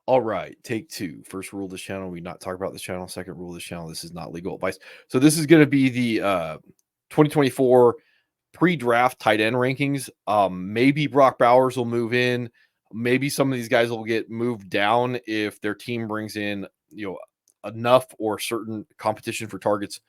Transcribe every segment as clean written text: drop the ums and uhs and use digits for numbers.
All right, take two. First rule of this channel, we not talk about this channel. Second rule of this channel, this is not legal advice. So this is going to be the 2024 pre-draft tight end rankings. Maybe Brock Bowers will move in. Maybe some of these guys will get moved down if their team brings in, enough or certain competition for targets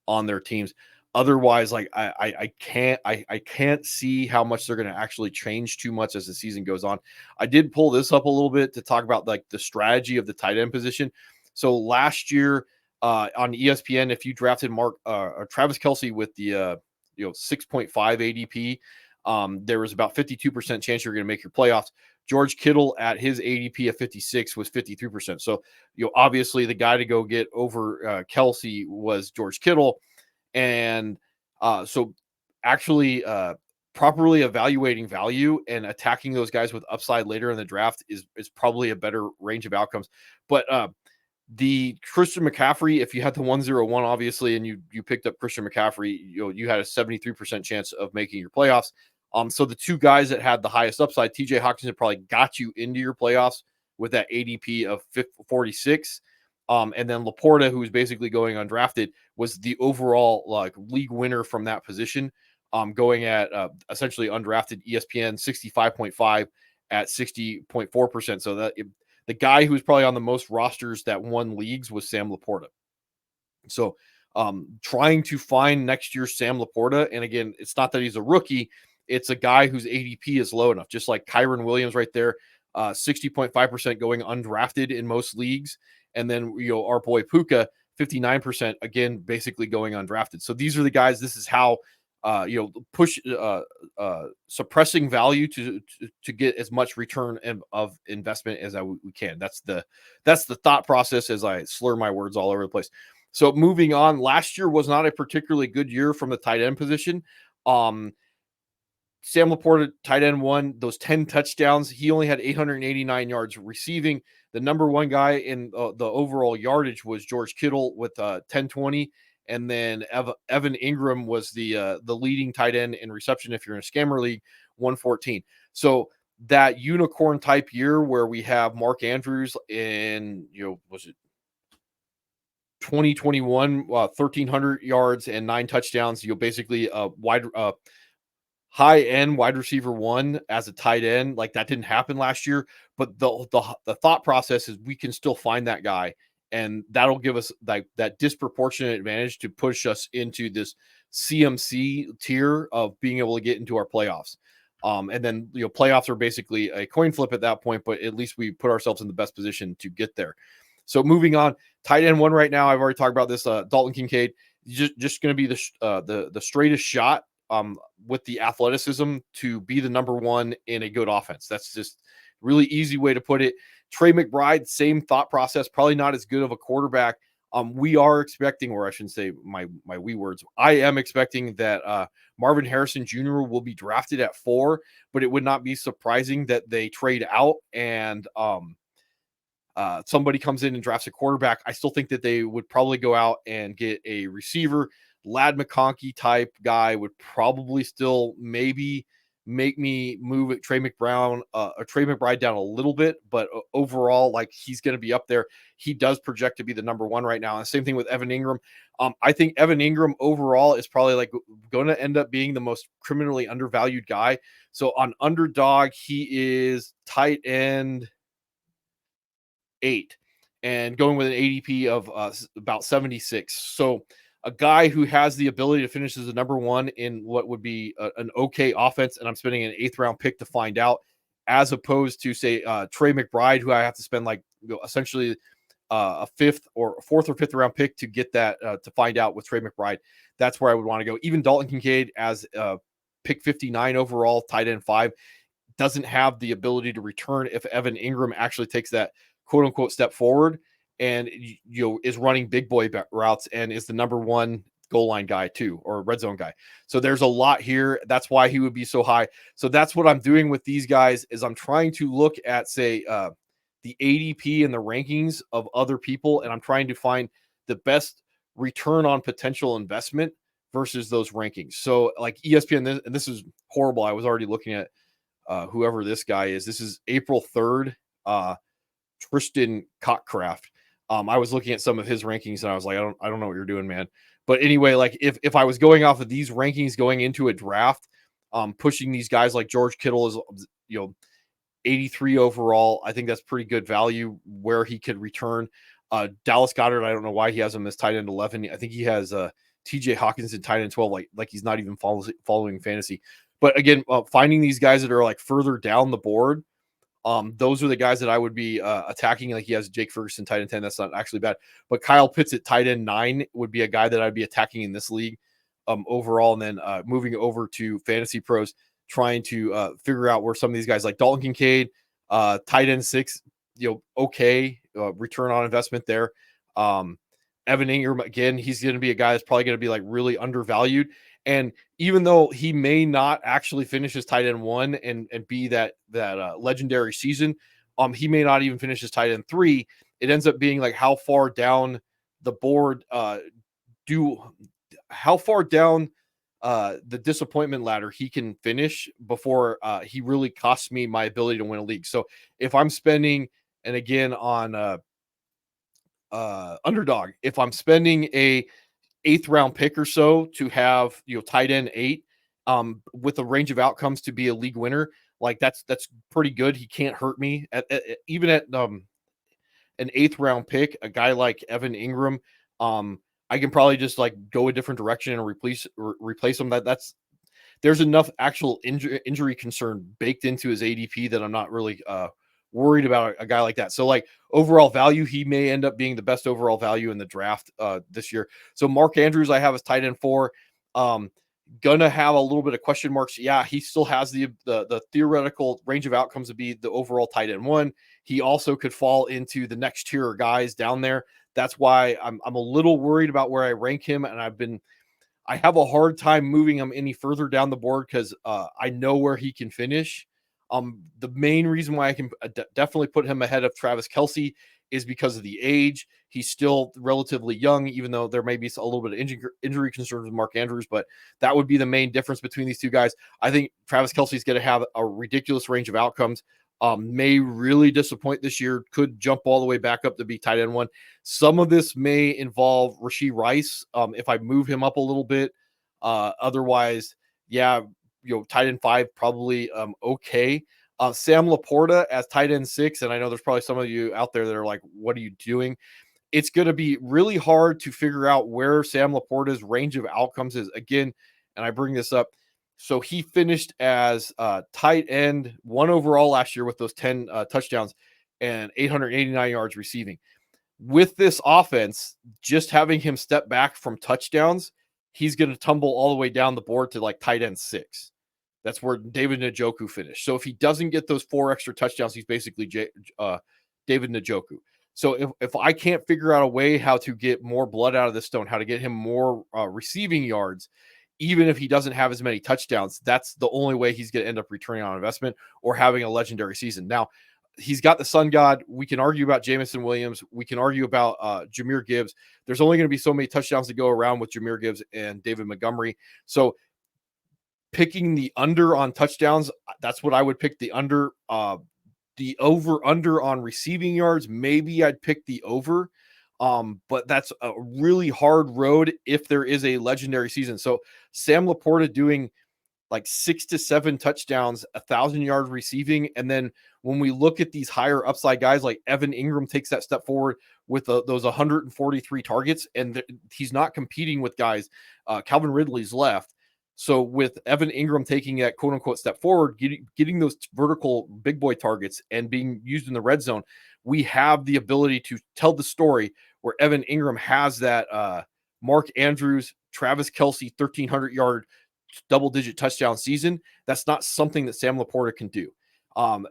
on their teams. Otherwise, like I can't see how much they're going to actually change too much as the season goes on. I did pull this up a little bit to talk about like the strategy of the tight end position. So last year on ESPN, if you drafted or Travis Kelce with the 6.5 ADP, there was about 52% chance you're going to make your playoffs. George Kittle at his ADP of 56 was 53%. So obviously the guy to go get over Kelce was George Kittle. And so actually properly evaluating value and attacking those guys with upside later in the draft is probably a better range of outcomes. But the Christian McCaffrey, if you had the 101, obviously, and you picked up Christian McCaffrey, you had a 73% chance of making your playoffs. So the two guys that had the highest upside, TJ Hawkinson probably got you into your playoffs with that ADP of 46. And then Laporta, who was basically going undrafted, was the overall like league winner from that position, going at essentially undrafted ESPN 65.5 at 60.4%. So that the guy who was probably on the most rosters that won leagues was Sam Laporta. So trying to find next year's Sam Laporta, and again, it's not that he's a rookie, it's a guy whose ADP is low enough, just like Kyren Williams right there, 60.5% going undrafted in most leagues. And then, our boy Puka, 59%, again, basically going undrafted. So these are the guys, this is how, push suppressing value to get as much return of investment as we can. That's the thought process as I slur my words all over the place. So moving on, last year was not a particularly good year from the tight end position. Sam Laporta, tight end one, those 10 touchdowns. He only had 889 yards receiving. The number one guy in the overall yardage was George Kittle with 1020. And then Evan Ingram was the leading tight end in reception if you're in a scammer league, 114. So that unicorn type year where we have Mark Andrews in, was it 2021, 1,300 yards and 9 touchdowns. Basically high end wide receiver one as a tight end. Like that didn't happen last year, but the thought process is we can still find that guy, and that'll give us like that disproportionate advantage to push us into this CMC tier of being able to get into our playoffs. And then playoffs are basically a coin flip at that point, but at least we put ourselves in the best position to get there. So moving on, tight end one right now. I've already talked about this. Dalton Kincaid, just going to be the straightest shot with the athleticism to be the number one in a good offense. That's just really easy way to put it. Trey McBride, same thought process, probably not as good of a quarterback. We are expecting, or I shouldn't say my wee words, I am expecting that Marvin Harrison Jr. will be drafted at 4, but it would not be surprising that they trade out and somebody comes in and drafts a quarterback. I still think that they would probably go out and get a receiver. Lad McConkey type guy would probably still maybe make me move at Trey McBride down a little bit, but overall, like he's going to be up there. He does project to be the number one right now. And same thing with Evan Ingram. I think Evan Ingram overall is probably like going to end up being the most criminally undervalued guy. So on Underdog, he is tight end 8 and going with an ADP of about 76. So a guy who has the ability to finish as the number one in what would be an okay offense, and I'm spending an 8th round pick to find out, as opposed to say Trey McBride, who I have to spend like essentially a 4th or 5th round pick to get that to find out with Trey McBride. That's where I would want to go. Even Dalton Kincaid as pick 59 overall, tight end 5, doesn't have the ability to return if Evan Ingram actually takes that quote unquote step forward and is running big boy routes and is the number one goal line guy too, or red zone guy. So there's a lot here. That's why he would be so high. So that's what I'm doing with these guys is I'm trying to look at say the ADP and the rankings of other people, and I'm trying to find the best return on potential investment versus those rankings. So like ESPN, and this is horrible. I was already looking at whoever this guy is. This is April 3rd. Tristan Cockcraft. I was looking at some of his rankings and I was like, I don't know what you're doing, man. But anyway, like if I was going off of these rankings going into a draft, pushing these guys like George Kittle is, 83 overall. I think that's pretty good value where he could return. Dallas Goedert, I don't know why he has him as tight end 11. I think he has TJ Hawkinson tight end 12, like he's not even following fantasy. But again, finding these guys that are like further down the board, those are the guys that I would be attacking. Like he has Jake Ferguson tight end 10. That's not actually bad. But Kyle Pitts at tight end 9 would be a guy that I'd be attacking in this league overall. And then moving over to Fantasy Pros, trying to figure out where some of these guys like Dalton Kincaid, tight end 6, okay, return on investment there. Evan Ingram, again, he's going to be a guy that's probably going to be like really undervalued. And even though he may not actually finish his tight end 1 and be that legendary season, he may not even finish his tight end 3. It ends up being like how far down the board how far down the disappointment ladder he can finish before he really costs me my ability to win a league. So if I'm spending, and again on underdog, if I'm spending a 8th round pick or so to have tight end 8 with a range of outcomes to be a league winner, like that's pretty good. He can't hurt me even at an 8th round pick. A guy like Evan Ingram, I can probably just like go a different direction and replace him. There's enough actual injury concern baked into his ADP that I'm not really worried about a guy like that. So like overall value, he may end up being the best overall value in the draft this year. So Mark Andrews, I have as tight end 4. Gonna have a little bit of question marks. Yeah, he still has the theoretical range of outcomes to be the overall tight end 1. He also could fall into the next tier of guys down there. That's why I'm a little worried about where I rank him, and I have a hard time moving him any further down the board because I know where he can finish. The main reason why I can definitely put him ahead of Travis Kelce is because of the age. He's still relatively young, even though there may be a little bit of injury concerns with Mark Andrews, but that would be the main difference between these two guys. I think Travis Kelce is going to have a ridiculous range of outcomes. May really disappoint this year, could jump all the way back up to be tight end 1. Some of this may involve Rashee Rice if I move him up a little bit. Otherwise, yeah, tight end 5 probably okay. Sam Laporta as tight end 6, and I know there's probably some of you out there that are like, what are you doing? It's going to be really hard to figure out where Sam Laporta's range of outcomes is. Again, and I bring this up, so he finished as tight end 1 overall last year with those 10 touchdowns and 889 yards receiving. With this offense, just having him step back from touchdowns, he's going to tumble all the way down the board to like tight end 6. That's where David Njoku finished. So if he doesn't get those 4 extra touchdowns, he's basically David Njoku. So if I can't figure out a way how to get more blood out of this stone, how to get him more receiving yards, even if he doesn't have as many touchdowns, that's the only way he's going to end up returning on investment or having a legendary season. Now, he's got the sun god. We can argue about Jameson Williams. We can argue about Jahmyr Gibbs. There's only going to be so many touchdowns to go around with Jahmyr Gibbs and David Montgomery. So picking the under on touchdowns, that's what I would pick. The under, the over under on receiving yards, maybe I'd pick the over. But that's a really hard road if there is a legendary season. So Sam Laporta doing like 6 to 7 touchdowns, 1,000 yards receiving. And then when we look at these higher upside guys, like Evan Ingram takes that step forward with those 143 targets, and he's not competing with guys. Calvin Ridley's left. So with Evan Ingram taking that quote unquote step forward, getting those vertical big boy targets and being used in the red zone, we have the ability to tell the story where Evan Ingram has that Mark Andrews, Travis Kelce, 1,300 yard double-digit touchdown season. That's not something that Sam Laporta can do.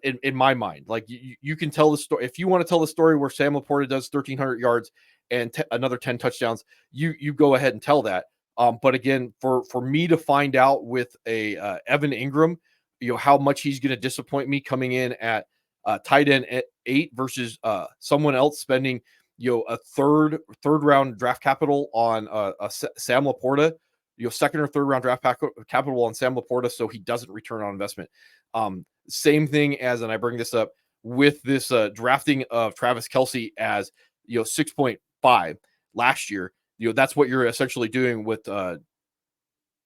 In my mind, like you can tell the story. If you want to tell the story where Sam Laporta does 1,300 yards and another 10 touchdowns, you go ahead and tell that. But again, for me to find out with a Evan Ingram, how much he's going to disappoint me coming in at tight end at 8 versus someone else spending a third round draft capital on Sam Laporta, second or third round draft capital on Sam Laporta, so he doesn't return on investment. Same thing as, and I bring this up with this drafting of Travis Kelce as 6.5 last year. That's what you're essentially doing with Sam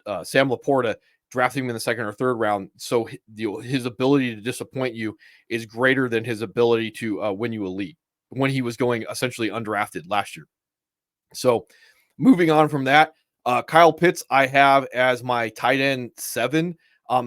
Laporta, drafting him in the second or third round. So his ability to disappoint you is greater than his ability to win you a league when he was going essentially undrafted last year. So moving on from that, Kyle Pitts, I have as my tight end 7.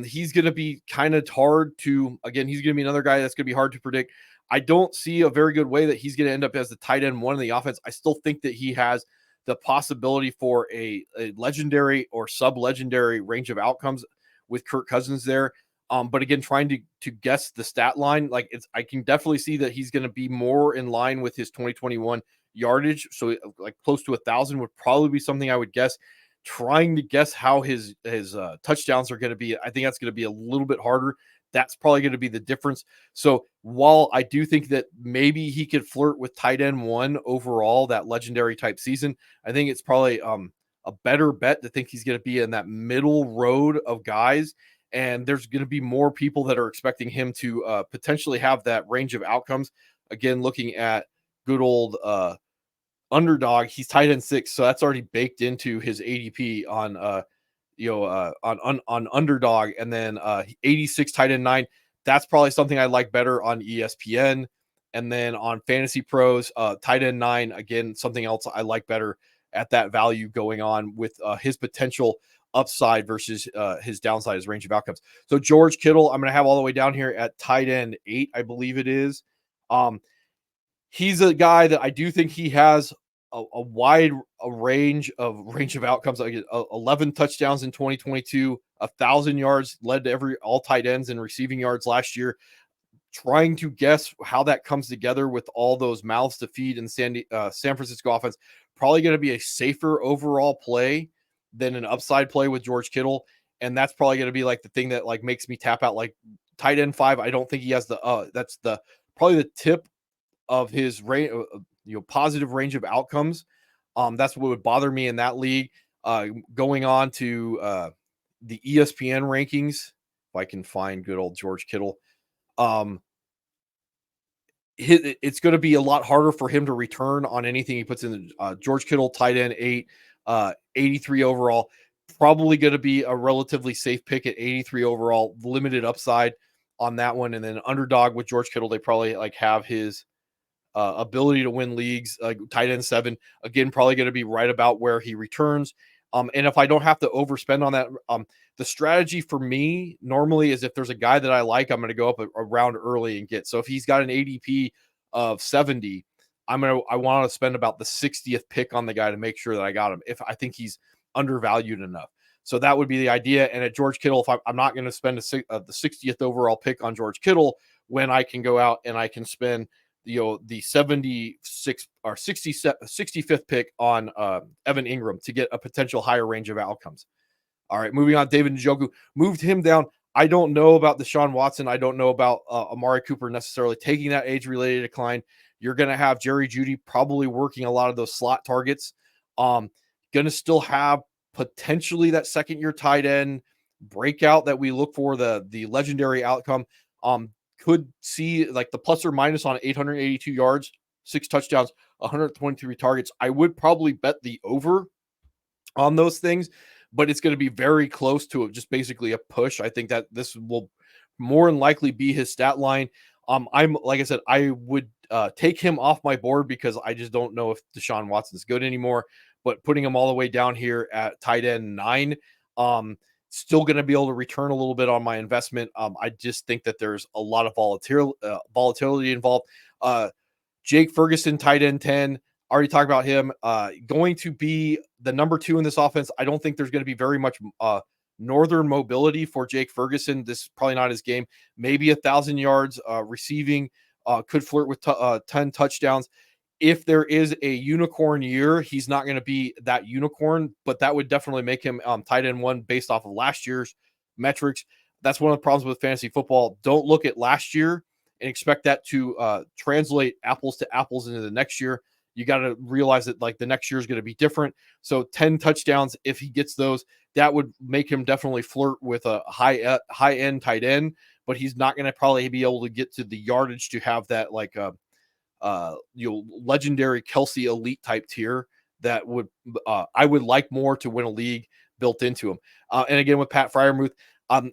He's going to be kind of hard to, again, he's going to be another guy that's going to be hard to predict. I don't see a very good way that he's going to end up as the tight end 1 in the offense. I still think that he has the possibility for a legendary or sub-legendary range of outcomes with Kirk Cousins there. But again, trying to guess the stat line, I can definitely see that he's going to be more in line with his 2021 yardage. So like close to 1,000 would probably be something I would guess. Trying to guess how his touchdowns are going to be, I think that's going to be a little bit harder. That's probably going to be the difference. So while I do think that maybe he could flirt with tight end 1 overall, that legendary type season, I think it's probably a better bet to think he's going to be in that middle road of guys. And there's going to be more people that are expecting him to potentially have that range of outcomes. Again, looking at good old Underdog, he's tight end 6, so that's already baked into his ADP on on Underdog, and then 86 tight end 9. That's probably something I like better on ESPN, and then on Fantasy Pros, tight end 9 again, something else I like better at that value going on with his potential upside versus his downside, his range of outcomes. So George Kittle, I'm going to have all the way down here at tight end 8, I believe it is. He's a guy that I do think he has a wide range of outcomes. Like 11 touchdowns in 2022, 1,000 yards, led to all tight ends in receiving yards last year. Trying to guess how that comes together with all those mouths to feed in San Francisco offense, probably going to be a safer overall play than an upside play with George Kittle. And that's probably going to be like the thing that like makes me tap out. Like tight end 5, I don't think he has that's probably the tip of his range, positive range of outcomes. That's what would bother me in that league. Going on to the ESPN rankings, if I can find good old George Kittle, it's going to be a lot harder for him to return on anything he puts in. George Kittle, tight end 8, 83 overall, probably going to be a relatively safe pick at 83 overall, limited upside on that one. And then Underdog with George Kittle, they probably like have his ability to win leagues, tight end 7, again, probably going to be right about where he returns. And if I don't have to overspend on that, the strategy for me normally is if there's a guy that I like, I'm going to go up a round early and get. So if he's got an ADP of 70, I want to spend about the 60th pick on the guy to make sure that I got him if I think he's undervalued enough. So that would be the idea. And at George Kittle, if I'm not going to spend the 60th overall pick on George Kittle, when I can go out and I can spend the 76 or 65th pick on Evan Ingram to get a potential higher range of outcomes. All right, moving on. David Njoku, moved him down. I don't know about Deshaun Watson. I don't know about Amari Cooper necessarily taking that age-related decline. You're going to have Jerry Jeudy probably working a lot of those slot targets. Going to still have potentially that second-year tight end breakout that we look for, the legendary outcome. Could see like the plus or minus on 882 yards, 6 touchdowns, 123 targets. I would probably bet the over on those things, but it's going to be very close to just basically a push. I think that this will more than likely be his stat line. I'm like I said, I would take him off my board because I just don't know if Deshaun Watson's good anymore. But putting him all the way down here at tight end 9, still going to be able to return a little bit on my investment. I just think that there's a lot of volatility involved. Jake Ferguson, tight end 10. Already talked about him. Going to be the number 2 in this offense. I don't think there's going to be very much northern mobility for Jake Ferguson. This is probably not his game. Maybe 1,000 yards receiving. Could flirt with 10 touchdowns. If there is a unicorn year, he's not going to be that unicorn, but that would definitely make him tight end 1 based off of last year's metrics. That's one of the problems with fantasy football. Don't look at last year and expect that to translate apples to apples into the next year. You got to realize that like the next year is going to be different. So 10 touchdowns, if he gets those, that would make him definitely flirt with a high end tight end. but he's not going to probably be able to get to the yardage to have that like legendary Kelsey elite type tier that would I would like more to win a league built into him. And again, with Pat Fryermuth,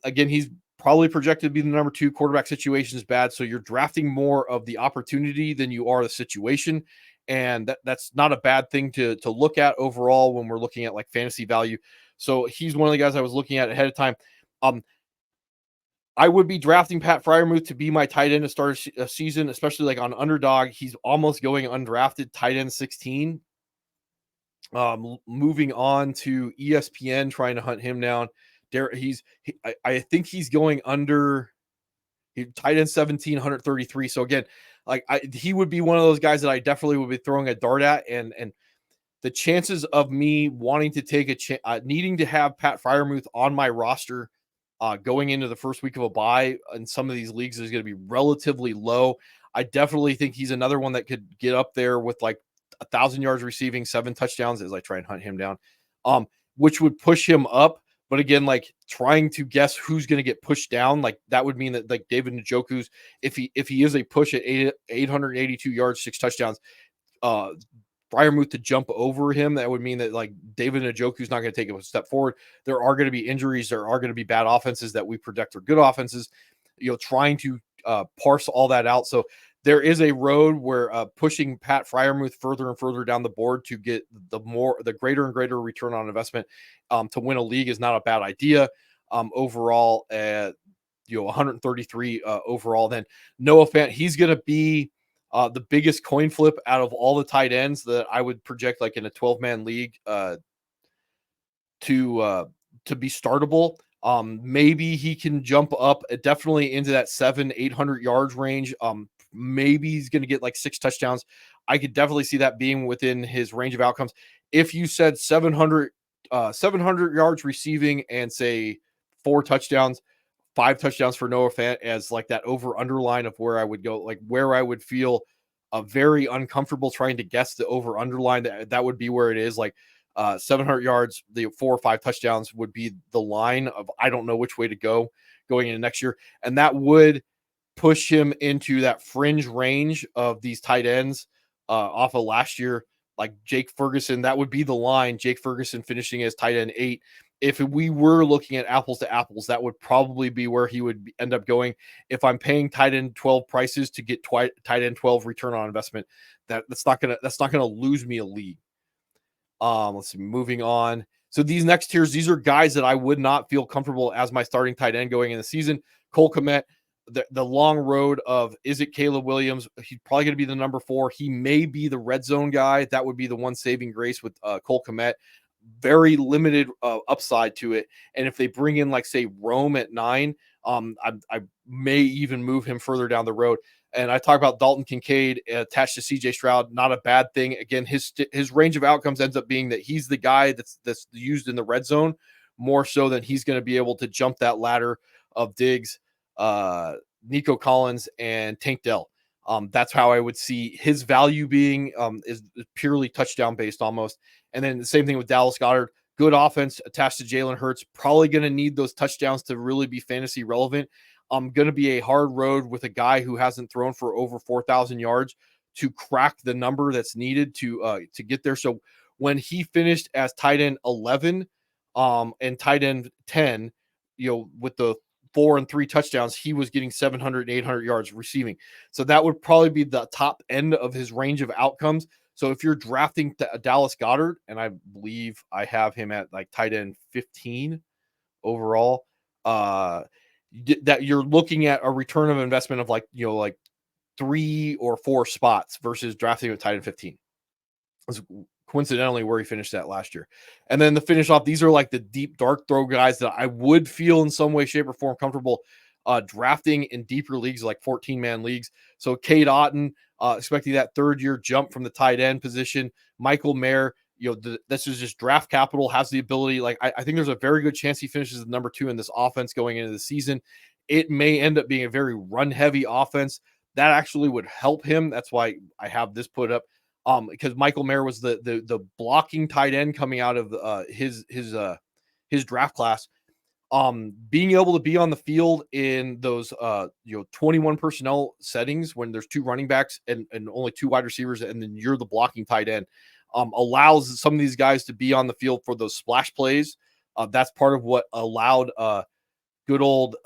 again, he's probably projected to be the number 2. Quarterback situation is bad, so you're drafting more of the opportunity than you are the situation, and that's not a bad thing to look at overall when we're looking at like fantasy value. So he's one of the guys I was looking at ahead of time. I would be drafting Pat Fryermuth to be my tight end to start a season, especially like on underdog. He's almost going undrafted, tight end 16. Moving on to ESPN, trying to hunt him down. I think he's going under tight end 17, 133. So again, like he would be one of those guys that I definitely would be throwing a dart at, and the chances of me wanting to take needing to have Pat Fryermuth on my roster going into the first week of a bye in some of these leagues is going to be relatively low. I definitely think he's another one that could get up there with like 1,000 yards receiving, 7 touchdowns as I try and hunt him down, which would push him up. But again, like trying to guess who's going to get pushed down, like that would mean that like David Njoku's, if he is a push at 882 yards, 6 touchdowns, Fryermuth to jump over him, that would mean that like David Njoku's not going to take a step forward. There are going to be injuries. There are going to be bad offenses that we project are good offenses. Trying to parse all that out. So there is a road where pushing Pat Fryermuth further and further down the board to get the greater and greater return on investment to win a league is not a bad idea. Overall, 133 overall. Then Noah Fant, he's going to be the biggest coin flip out of all the tight ends that I would project, like in a 12-man league, to be startable. Maybe he can jump up definitely into that 700-800 yards range. Maybe he's going to get like 6 touchdowns. I could definitely see that being within his range of outcomes. If you said 700 yards receiving and say 4 touchdowns, 5 touchdowns for Noah Fant as like that over underline of where I would go, like where I would feel very uncomfortable trying to guess the over underline, that would be where it is. Like 700 yards, the 4 or 5 touchdowns would be the line of I don't know which way to go going into next year. And that would push him into that fringe range of these tight ends off of last year, like Jake Ferguson. That would be the line. Jake Ferguson finishing as tight end 8. If we were looking at apples to apples, that would probably be where he would end up going. If I'm paying tight end 12 prices to get tight end 12 return on investment, that's not gonna lose me a league. Let's see, moving on. So these next tiers, these are guys that I would not feel comfortable as my starting tight end going in the season. Cole Kmet, the long road of, is it Caleb Williams? He's probably going to be the number 4. He may be the red zone guy. That would be the one saving grace with Cole Kmet. Very limited upside to it. And if they bring in, like, say, Rome at 9, I may even move him further down the road. And I talk about Dalton Kincaid attached to CJ Stroud. Not a bad thing. Again, his range of outcomes ends up being that he's the guy that's used in the red zone more so than he's going to be able to jump that ladder of Diggs, Nico Collins, and Tank Dell. That's how I would see his value being, is purely touchdown based almost. And then the same thing with Dallas Goedert. Good offense attached to Jalen Hurts. Probably going to need those touchdowns to really be fantasy relevant. Going to be a hard road with a guy who hasn't thrown for over 4,000 yards to crack the number that's needed to get there. So when he finished as tight end 11 and tight end 10, with the 4 and 3 touchdowns, he was getting 700 and 800 yards receiving. So that would probably be the top end of his range of outcomes. So if you're drafting Dallas Goedert, and I believe I have him at like tight end 15 overall, that you're looking at a return of investment of like 3 or 4 spots versus drafting a tight end 15. That's coincidentally where he finished that last year. And then to finish off, these are like the deep dark throw guys that I would feel in some way, shape, or form comfortable drafting in deeper leagues, like 14-man leagues. So Cade Otton, expecting that 3rd-year jump from the tight end position. Michael Mayer, this is just draft capital, has the ability. Like I think there's a very good chance he finishes the number 2 in this offense going into the season. It may end up being a very run-heavy offense. That actually would help him. That's why I have this put up. Because Michael Mayer was the blocking tight end coming out of his draft class. Being able to be on the field in those 21 personnel settings when there's 2 running backs and only 2 wide receivers, and then you're the blocking tight end, allows some of these guys to be on the field for those splash plays. That's part of what allowed good old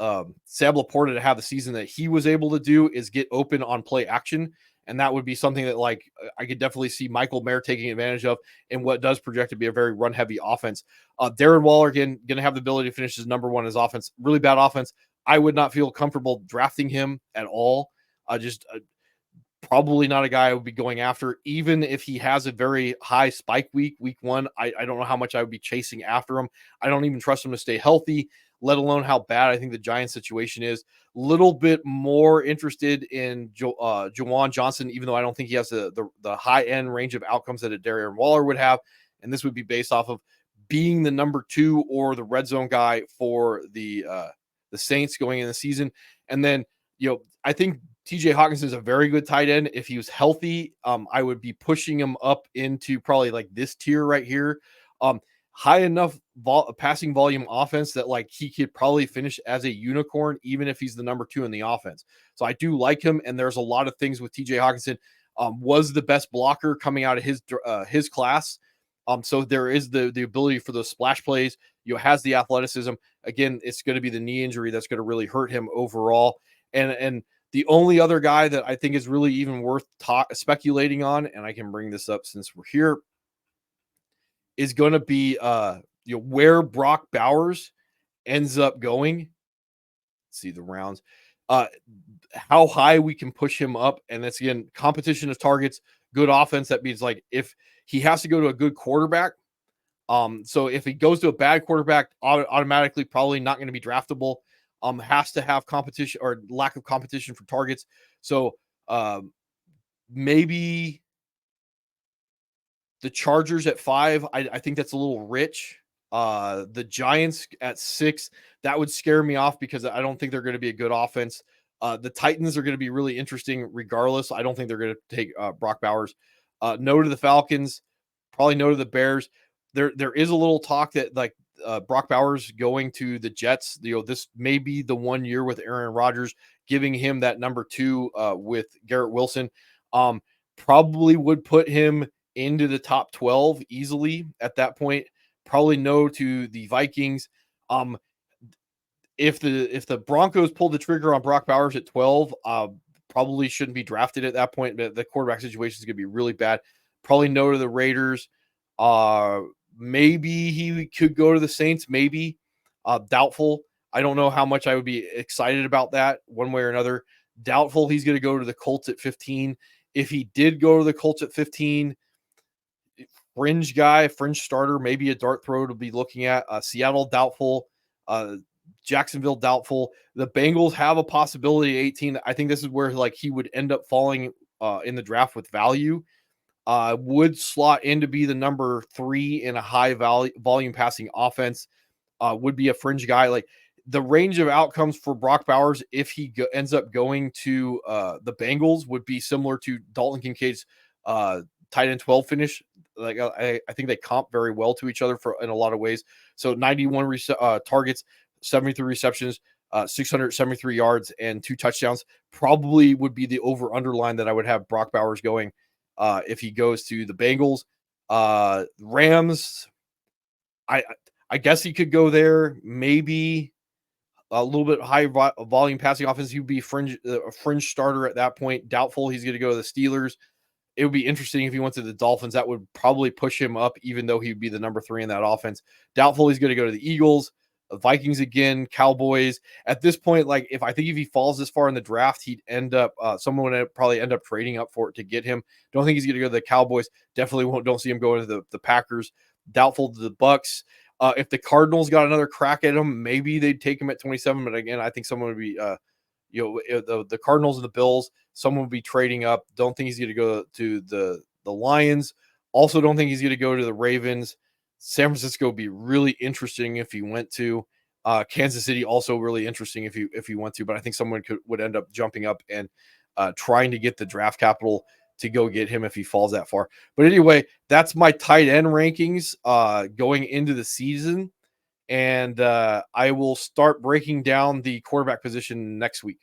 Sam Laporta to have the season that he was able to do, is get open on play action. And that would be something that, like, I could definitely see Michael Mayer taking advantage of in what does project to be a very run heavy offense. Darren Waller, again, going to have the ability to finish as number 1 in his offense. Really bad offense. I would not feel comfortable drafting him at all. Just probably not a guy I would be going after, even if he has a very high spike week 1. I don't know how much I would be chasing after him. I don't even trust him to stay healthy, let alone how bad I think the Giants situation is. Little bit more interested in Juwan Johnson, even though I don't think he has the high end range of outcomes that a Darren Waller would have. And this would be based off of being the number 2 or the red zone guy for the Saints going in the season. And then, I think TJ Hawkinson is a very good tight end. If he was healthy, I would be pushing him up into probably like this tier right here. High enough passing volume offense that, like, he could probably finish as a unicorn, even if he's the number 2 in the offense. So I do like him. And there's a lot of things with TJ Hawkinson. Was the best blocker coming out of his class. So there is the ability for those splash plays. Has the athleticism. Again, it's going to be the knee injury that's going to really hurt him overall. And the only other guy that I think is really even worth speculating on, and I can bring this up since we're here, is going to be where Brock Bowers ends up going. Let's see the rounds, how high we can push him up. And that's, again, competition of targets, good offense. That means, like, if he has to go to a good quarterback. So if he goes to a bad quarterback, automatically probably not going to be draftable. Has to have competition or lack of competition for targets. So maybe the Chargers at 5, I think that's a little rich. The Giants at 6, that would scare me off because I don't think they're going to be a good offense. The Titans are going to be really interesting regardless. I don't think they're going to take Brock Bowers. No to the Falcons, probably no to the Bears. There is a little talk that, like, Brock Bowers going to the Jets. This may be the 1 year with Aaron Rodgers, giving him that number 2 with Garrett Wilson. Probably would put him into the top 12 easily at that point. Probably no to the Vikings. If the Broncos pulled the trigger on Brock Bowers at 12, probably shouldn't be drafted at that point. But the quarterback situation is going to be really bad. Probably no to the Raiders. Maybe he could go to the Saints. Maybe. Doubtful. I don't know how much I would be excited about that one way or another. Doubtful he's going to go to the Colts at 15. If he did go to the Colts at 15, fringe guy, fringe starter, maybe a dart throw to be looking at. Seattle, doubtful. Jacksonville, doubtful. The Bengals have a possibility at 18. I think this is where, like, he would end up falling in the draft with value. Would slot in to be the number 3 in a high volume passing offense. Would be a fringe guy. Like, the range of outcomes for Brock Bowers, if he ends up going to the Bengals, would be similar to Dalton Kincaid's tight end 12 finish. Like, I think they comp very well to each other in a lot of ways. So 91 targets, 73 receptions, 673 yards, and 2 touchdowns probably would be the over underline that I would have Brock Bowers going if he goes to the Bengals. Rams, I guess he could go there. Maybe a little bit high volume passing offense. He'd be a fringe starter at that point. Doubtful he's going to go to the Steelers. It would be interesting if he went to the Dolphins. That would probably push him up, even though he'd be the number 3 in that offense. Doubtful he's going to go to the Eagles, Vikings again, Cowboys. At this point, like, if he falls this far in the draft, he'd end up someone would probably end up trading up for it to get him. Don't think he's going to go to the Cowboys. Definitely don't see him going to the Packers. Doubtful to the Bucks. If the Cardinals got another crack at him, maybe they'd take him at 27. But again, I think someone would be the Cardinals and the Bills, someone would be trading up. Don't think he's going to go to the Lions. Also don't think he's going to go to the Ravens. San Francisco would be really interesting if he went to. Kansas City also really interesting if he went to. But I think someone would end up jumping up and trying to get the draft capital to go get him if he falls that far. But anyway, that's my tight end rankings going into the season. and I will start breaking down the quarterback position next week.